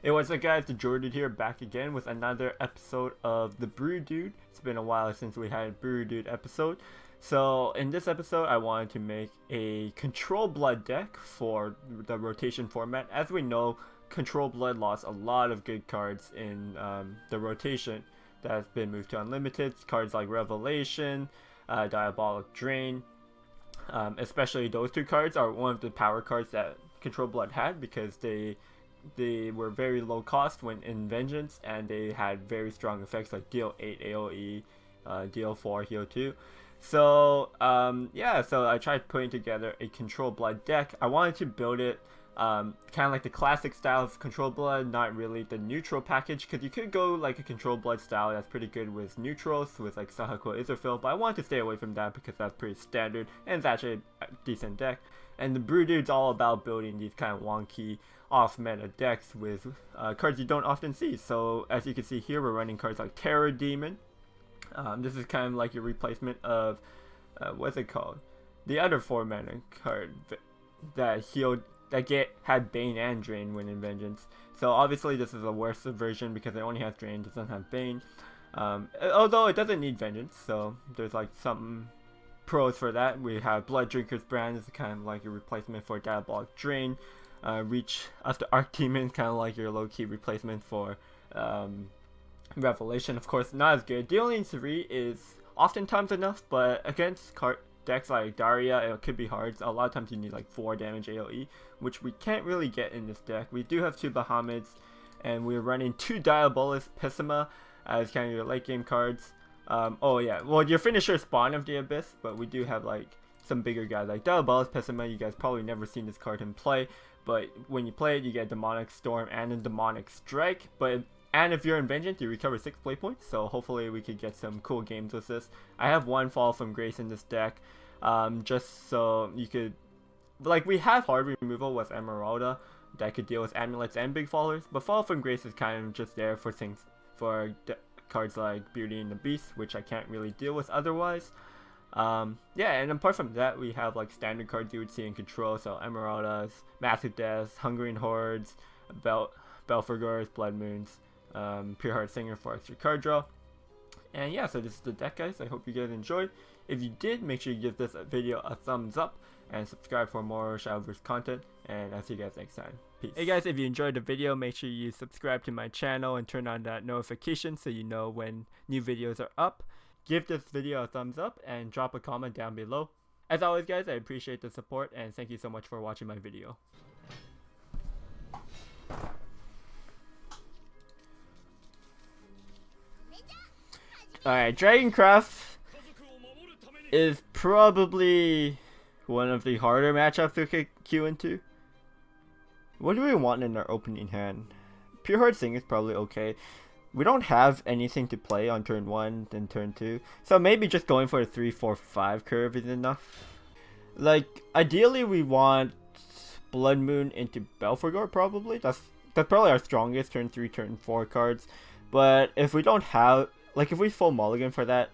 Hey, what's up guys, TheJordude here, back again with another episode of TheBrewdude. It's been a while since we had a TheBrewdude episode. So in this episode I wanted to make a Control Blood deck for the rotation format. As we know, Control Blood lost a lot of good cards in the rotation that has been moved to Unlimited. Cards like Revelation, Diabolic Drain, especially those two cards are one of the power cards that Control Blood had because they were very low cost when in Vengeance, and they had very strong effects like deal 8 AoE, deal 4 heal 2. So yeah, so I tried putting together a Control Blood deck. I wanted to build it kind of like the classic style of Control Blood, not really the neutral package, because you could go like a Control Blood style that's pretty good with neutrals, with like Sahako Izerfil, but I wanted to stay away from that because that's pretty standard and it's actually a decent deck. And the TheBrewdude's all about building these kind of wonky off-meta decks with cards you don't often see. So as you can see here, we're running cards like Terror Demon. This is kind of like your replacement of what's it called? The other 4-mana card that had Bane and Drain when in Vengeance. So obviously this is a worse version because it only has Drain, doesn't have Bane. Although it doesn't need Vengeance, so there's like some pros for that. We have Blood Drinker's Brand is kind of like a replacement for Diabolic Drain. Reach after Archdemon, kind of like your low-key replacement for Revelation. Of course, not as good. Dealing 3 is oftentimes enough, but against decks like Daria, it could be hard. A lot of times you need like 4 damage AoE, which we can't really get in this deck. We do have 2 Bahamut's, and we're running 2 Diabolus Psema as kind of your late game cards. Oh yeah, well your finisher Spawn of the Abyss, but we do have like some bigger guys like Diabolus Psema. You guys probably never seen this card in play, but when you play it, you get Demonic Storm and a Demonic Strike. And if you're in Vengeance, you recover 6 play points. So hopefully we could get some cool games with this. I have 1 Fall from Grace in this deck, just so you could, like, we have hard removal with Emeralda that could deal with amulets and big fallers, but Fall from Grace is kind of just there for things for cards like Beauty and the Beast, which I can't really deal with otherwise. Yeah, and apart from that, we have like standard cards you would see in Control, so Emeraldas, Massive Deaths, Hungering Hordes, Belphegors, Blood Moons, Pure Heart Singer for extra card draw. And yeah, so this is the deck, guys. I hope you guys enjoyed. If you did, make sure you give this video a thumbs up and subscribe for more Shadowverse content, and I'll see you guys next time. Peace. Hey guys, if you enjoyed the video, make sure you subscribe to my channel and turn on that notification so you know when new videos are up. Give this video a thumbs up and drop a comment down below. As always guys, I appreciate the support and thank you so much for watching my video. Alright, Dragoncraft is probably one of the harder matchups we could queue into. What do we want in our opening hand? Pure Heart Singer is probably okay. We don't have anything to play on turn 1 and turn 2, so maybe just going for a 3-4-5 curve is enough. Like, ideally we want Blood Moon into Belphegor probably. That's probably our strongest turn 3, turn 4 cards. But if we don't have, like if we full mulligan for that,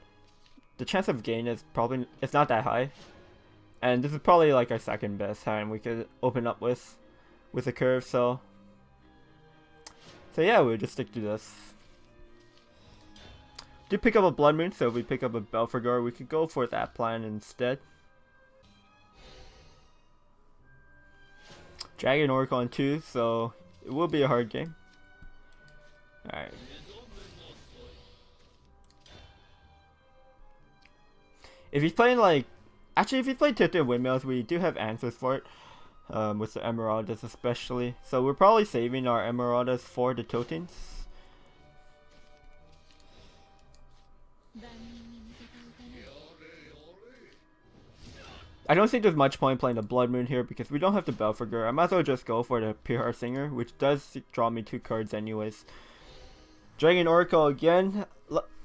the chance of gain is probably, it's not that high. And this is probably like our second best hand we could open up with a curve, so yeah, we'll just stick to this. Do pick up a Blood Moon, so if we pick up a Belphegor, we could go for that plan instead. Dragon Oracle on 2, so it will be a hard game. Alright. If he's playing like, actually if he's playing Tilted Windmills, we do have answers for it. With the Emeraldas especially. So we're probably saving our Emeraldas for the Tiltings. I don't think there's much point playing the Blood Moon here because we don't have the Belphegor. I might as well just go for the Pure Heart Singer, which does draw me 2 cards anyways. Dragon Oracle again.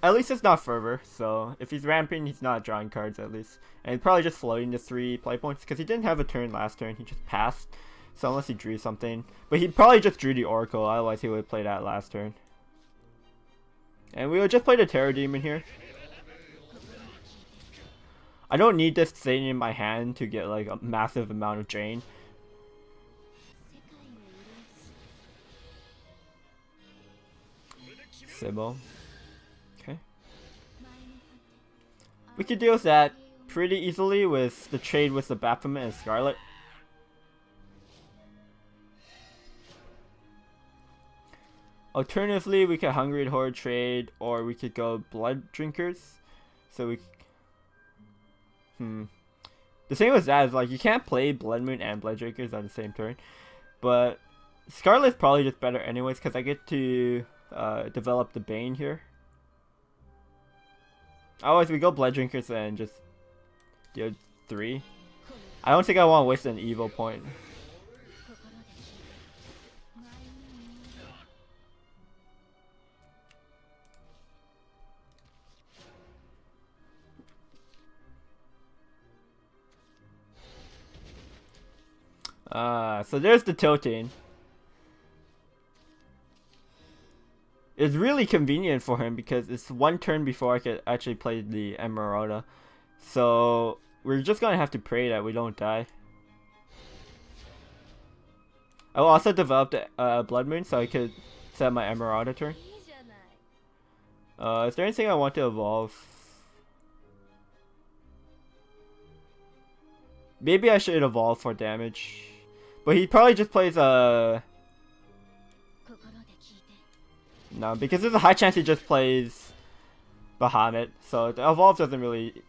At least it's not Fervor, so if he's ramping, he's not drawing cards at least. And he's probably just floating the 3 play points because he didn't have a turn last turn, he just passed. So unless he drew something. But he probably just drew the Oracle, otherwise he would play that last turn. And we would just play the Terror Demon here. I don't need this sitting in my hand to get like a massive amount of drain. Psema. Okay. We could deal with that pretty easily with the trade with the Baphomet and Scarlet. Alternatively, we could Hungry Horde trade, or we could go Blood Drinkers. So we... The thing with that is, like, you can't play Blood Moon and Blood Drinkers on the same turn. But Scarlet's probably just better anyways, because I get to develop the Bane here. Otherwise, we go Blood Drinkers and just deal 3. I don't think I want to waste an evil point. So there's the tilting. It's really convenient for him because it's one turn before I could actually play the Emeralda. So we're just gonna have to pray that we don't die. I will also develop the Blood Moon so I could set my Emeralda turn. Is there anything I want to evolve? Maybe I should evolve for damage. But he probably just plays no, because there's a high chance he just plays Bahamut. So the evolve doesn't really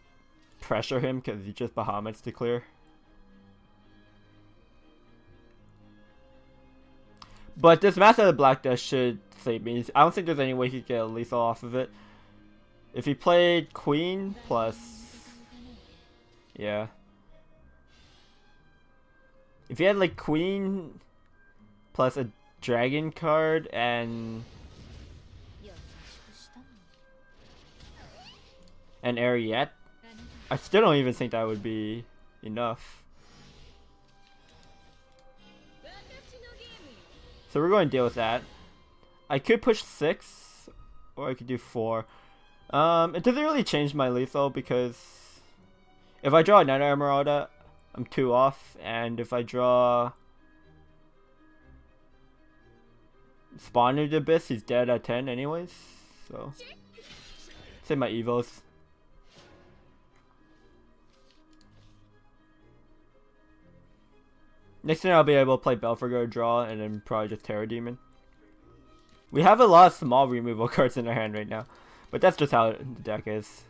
pressure him because he just Bahamut's to clear. But this Master of the Black Death should save me. I don't think there's any way he could get a lethal off of it. If he played Queen plus... Yeah. If he had like Queen plus a Dragon card and Ariette, I still don't even think that would be enough. So we're going to deal with that. I could push 6 or I could do 4. It doesn't really change my lethal because if I draw another Emeralda, I'm 2 off, and if I draw Spawner the Abyss, he's dead at 10 anyways, so save my evos. Next turn I'll be able to play Belphegor, draw, and then probably just Terror Demon. We have a lot of small removal cards in our hand right now, but that's just how the deck is.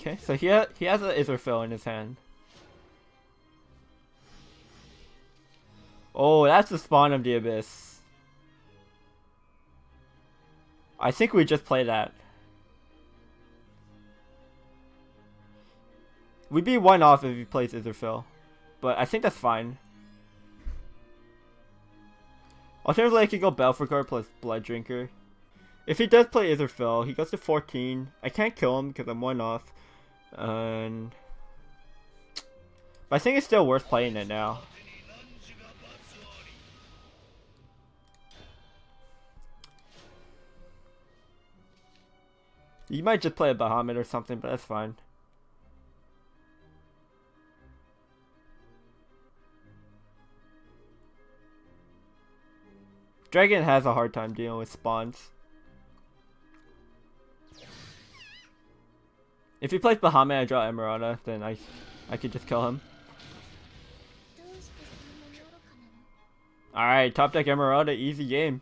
Okay, so he has an Aetherfill in his hand. Oh, that's the Spawn of the Abyss. I think we just play that. We'd be 1 off if he plays Aetherfill, but I think that's fine. Alternatively, I could go Belphegor plus Blood Drinker. If he does play Aetherfill, he goes to 14. I can't kill him because I'm 1 off. But I think it's still worth playing it now. You might just play a Bahamut or something, but that's fine. Dragon has a hard time dealing with spawns. If he plays Bahamut and I draw Emeralda, then I could just kill him. Alright, top deck Emeralda, easy game.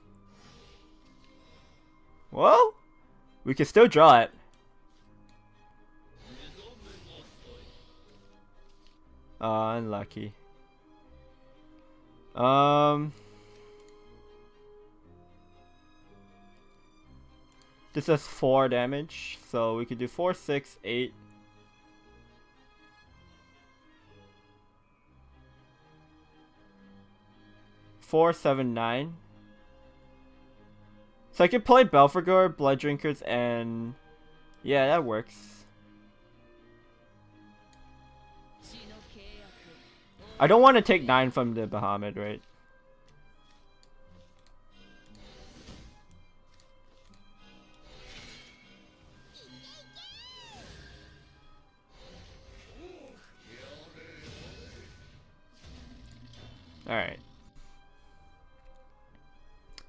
Well, we can still draw it. Unlucky. This does 4 damage, so we could do 4, 6, 8. Four, 7, 9. So I could play Belphegor, Blood Drinkers, and yeah, that works. I don't want to take 9 from the Bahamut, right? Alright.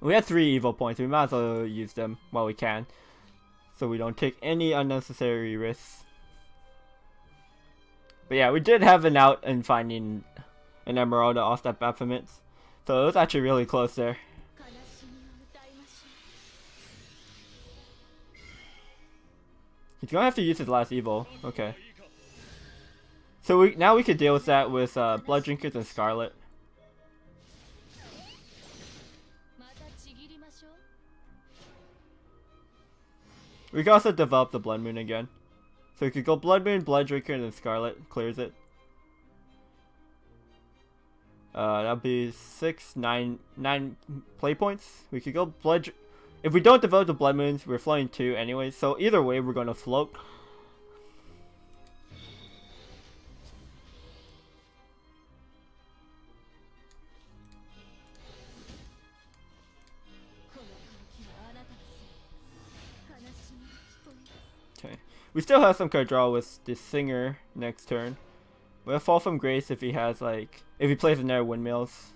We have 3 evil points. We might as well use them while we can, so we don't take any unnecessary risks. But yeah, we did have an out in finding an Emerald off that Baphomet, so it was actually really close there. He's gonna have to use his last evil. Okay. So now we could deal with that with Blood Drinkers and Scarlet. We can also develop the Blood Moon again. So we could go Blood Moon, Blood Drinker, and then Scarlet clears it. That'll be 6, 9 play points. We could go Blood. If we don't develop the Blood Moons, we're floating 2 anyway. So either way, we're going to float. Okay. We still have some card draw with the Singer next turn. We'll Fall from Grace if he has like, if he plays another Windmills.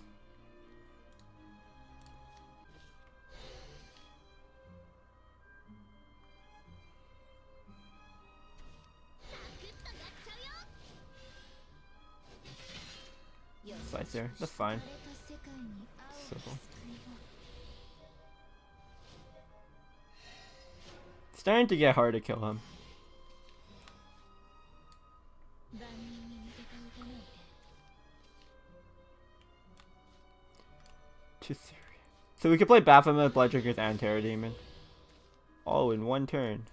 Slice there, that's fine. Simple. It's starting to get hard to kill him. 2, 3. So we could play Baphomet, Blood Drinkers, and Terror Demon all in one turn.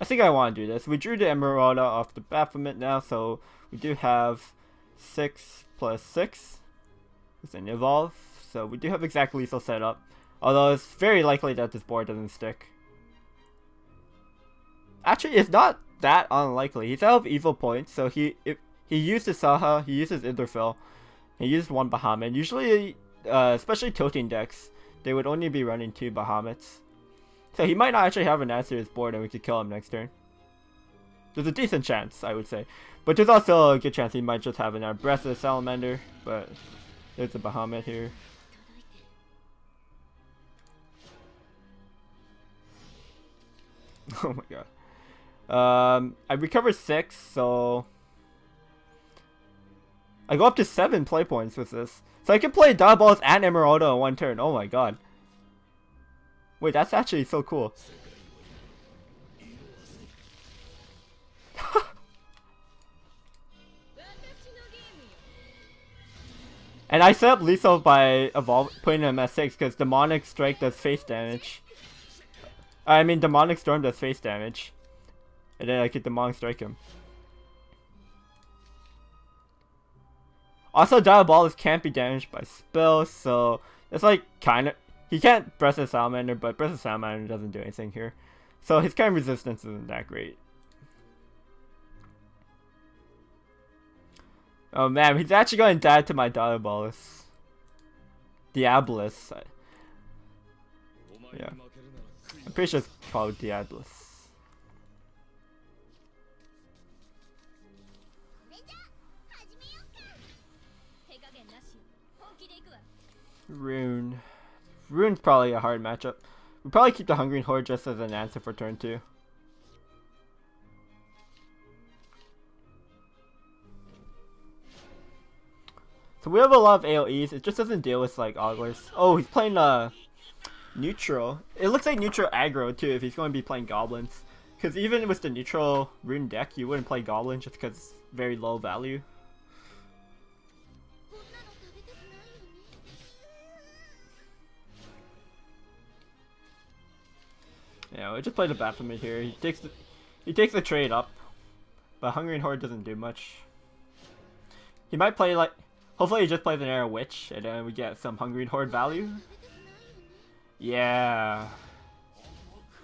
I think I want to do this. We drew the Emeralda off the Baphomet now, so we do have 6 plus 6. It's an evolve, so we do have exact lethal set up. Although it's very likely that this board doesn't stick. Actually, it's not that unlikely. He's out of evil points, so he used his Saha, he used his Interfill, he used 1 Bahamut. Usually, especially tilting decks, they would only be running 2 Bahamuts. So he might not actually have an answer to his board and we could kill him next turn. There's a decent chance, I would say. But there's also a good chance he might just have an Breath of the Salamander, but there's a Bahamut here. Oh my god. I recovered 6, so I go up to 7 play points with this. So I can play Diabolos and Emeralda in one turn. Oh my god. Wait, that's actually so cool. And I set up lethal by putting him at 6 because Demonic Strike does face damage. I mean, Demonic Storm does face damage. And then I could Demonic Strike him. Also, Diabolos can't be damaged by spells, so it's like kind of... He can't Breath of Salamander, but Breath of Salamander doesn't do anything here. So his kind of resistance isn't that great. Oh man, he's actually going to die to my Diabolus. Diabolus. Yeah. I'm pretty sure it's called Diabolus. Rune. Rune's probably a hard matchup. We'll probably keep the Hungering Horde just as an answer for turn 2. So we have a lot of AoEs. It just doesn't deal with like Ogglers. Oh, he's playing neutral. It looks like neutral aggro too if he's going to be playing Goblins. Because even with the neutral Rune deck, you wouldn't play Goblins just because it's very low value. Yeah, we just play the Baphomet here. He takes the trade up, but Hungering Horde doesn't do much. He might play like, hopefully he just plays an Arrow Witch, and then we get some Hungering Horde value. Yeah,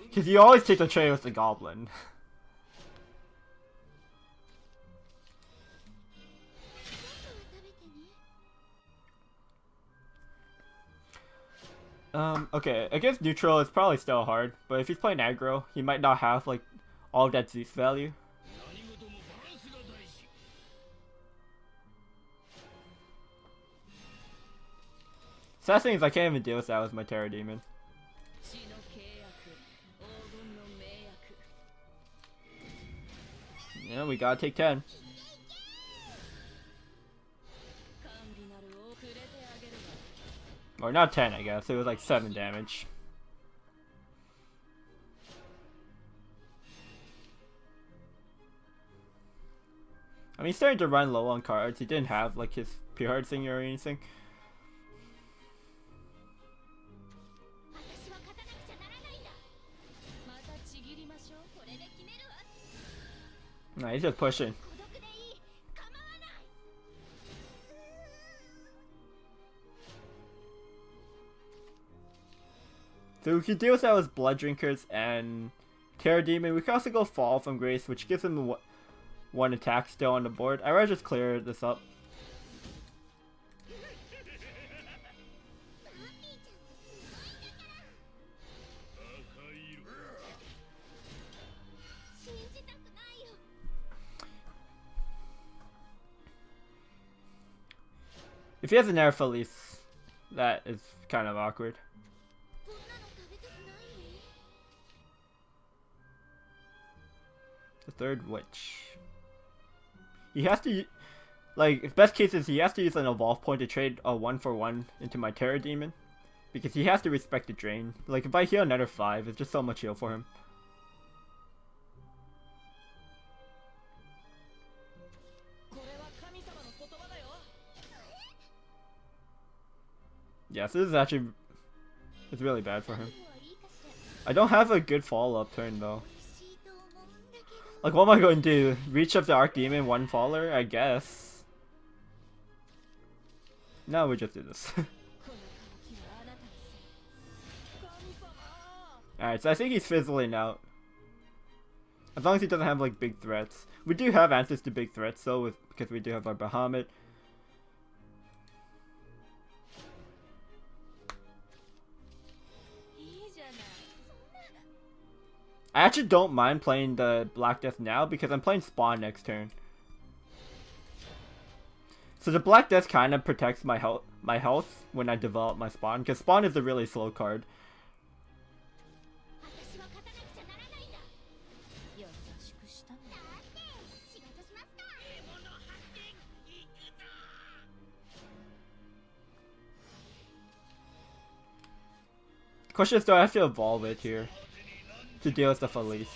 because you always take the trade with the Goblin. Okay, against neutral it's probably still hard, but if he's playing aggro, he might not have like all of that Zeus value. Sad thing is I can't even deal with that with my Terror Demon. Yeah, we gotta take 10. Or not 10, I guess. It was like 7 damage. I mean, he's starting to run low on cards. He didn't have like his pure heart thing or anything. Nah, he's just pushing. So we can deal with that with Blood Drinkers and Terror Demon. We can also go Fall from Grace, which gives him one attack still on the board. I'd rather just clear this up. If he has an Air Felice, that is kind of awkward. The third witch. He has to, like, best case is he has to use an evolve point to trade a 1-for-1 into my Terror Demon. Because he has to respect the drain. Like, if I heal another 5, it's just so much heal for him. Yeah, so this is actually, it's really bad for him. I don't have a good follow-up turn though. Like, what am I going to do? Reach up the Archdemon, one faller? I guess. No, we just do this. Alright, so I think he's fizzling out. As long as he doesn't have like big threats. We do have answers to big threats though, because we do have our Bahamut. I actually don't mind playing the Black Death now because I'm playing Spawn next turn. So the Black Death kind of protects my health when I develop my Spawn, because Spawn is a really slow card. Question is, do I have to evolve it here to deal with the Felice?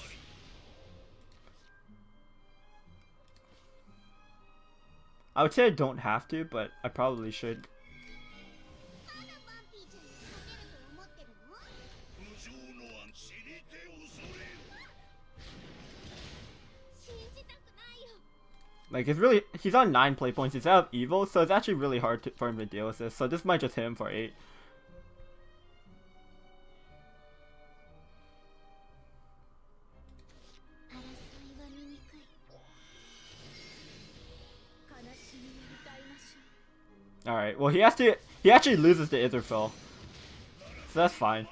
I would say I don't have to, but I probably should. Like, it's really, he's on 9 play points, he's out of evil, so it's actually really hard for him to deal with this, so this might just hit him for 8. Alright, well he actually loses to Itherfell. So that's fine.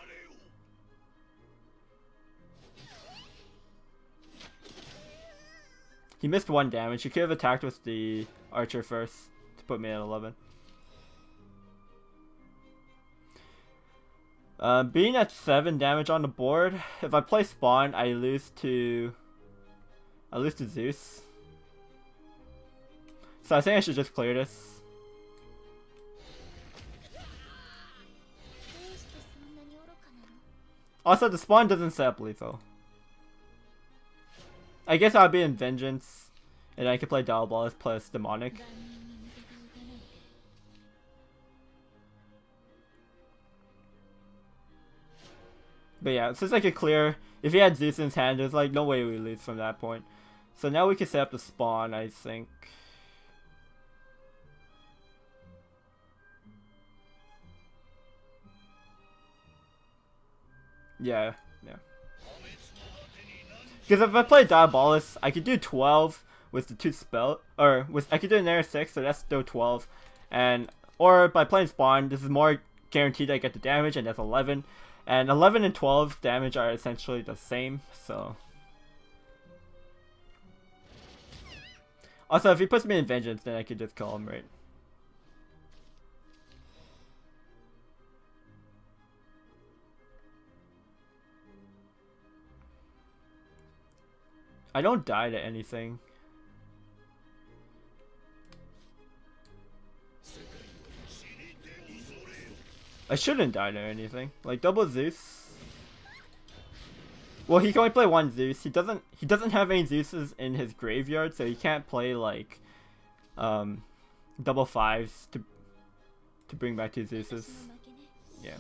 He missed 1 damage. He could have attacked with the Archer first to put me at 11. Being at 7 damage on the board, if I play Spawn, I lose to Zeus. So I think I should just clear this. Also, the Spawn doesn't set up lethal. I guess I'll be in Vengeance, and I can play Diabolus plus Demonic. But yeah, since I could clear, if he had Zeus in his hand, there's like no way we lose from that point. So now we can set up the Spawn, I think. Yeah. Because if I play Diabolus, I could do 12 with the 2 spell, or I could do another 6, so that's still 12. Or by playing Spawn, this is more guaranteed I get the damage, and that's 11. And 11 and 12 damage are essentially the same, so. Also, if he puts me in Vengeance, then I could just kill him, right? Also, if he puts me in Vengeance, then I could just kill him, right? I don't die to anything. I shouldn't die to anything. Like double Zeus. Well, he can only play one Zeus. He doesn't have any Zeuses in his graveyard, so he can't play like double fives to bring back two Zeuses. Yeah.